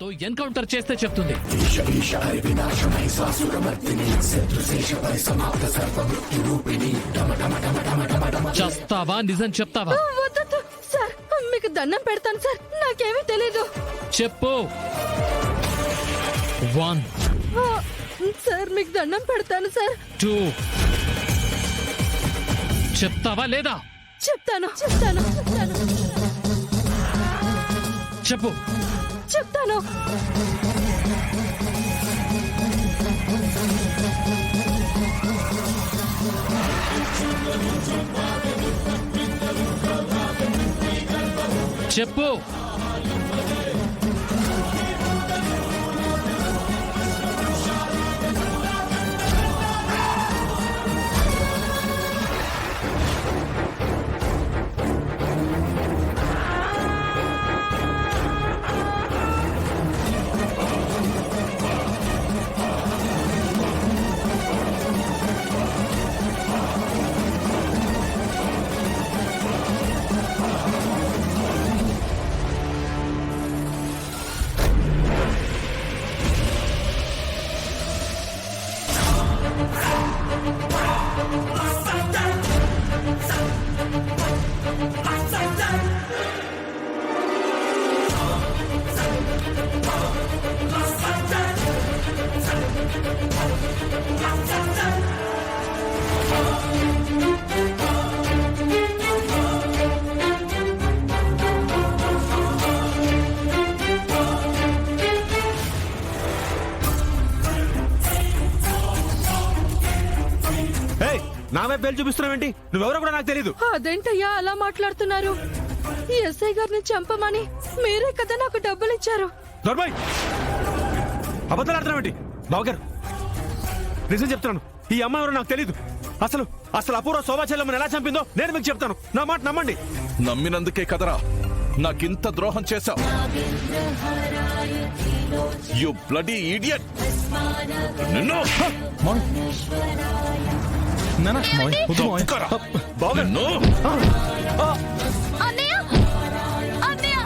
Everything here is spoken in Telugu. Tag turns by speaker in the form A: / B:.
A: దాంతో ఎన్కౌంటర్ చేస్తే చెప్తుంది. చస్తావా నిజం చెప్తావా?
B: వద్దు సార్, మీకు దండం పెడతాను సార్, నాకేమీ తెలీదు.
A: చెప్పు. 1
B: సార్ మీకు దండం పెడతాను సార్.
A: 2 చెప్తావా లేదా?
B: చెప్తాను చెప్తాను చెప్తాను
A: చెప్పు.
B: చెప్తాను.
A: చెప్పు.
C: నావే పేరు చూపిస్తున్నావేంటి? నువ్వెవరో కూడా నాకు తెలీదు.
B: అదేంటయ్యా అలా మాట్లాడుతున్నారు? ఎస్ఐ గారిని చంపమని మీరే కదా నాకు డబ్బులు ఇచ్చారు.
C: దొర్బాయ్, అబద్ధాలు ఆడుతున్నావేంటి? బావగారు, నిజం చెప్తున్నాను, ఈ అమ్మాయి ఎవరో నాకు తెలీదు. అసలు అసలు అపూర్వ శోభాచలమ్మని ఎలా చంపిందో నేను మీకు చెప్తాను. నా మాట నమ్మండి.
D: నమ్మినందుకే కదరా నాకింత ద్రోహం చేశావు. You bloody idiot. నిన్ను
B: అన్నయ్య అన్నయ్య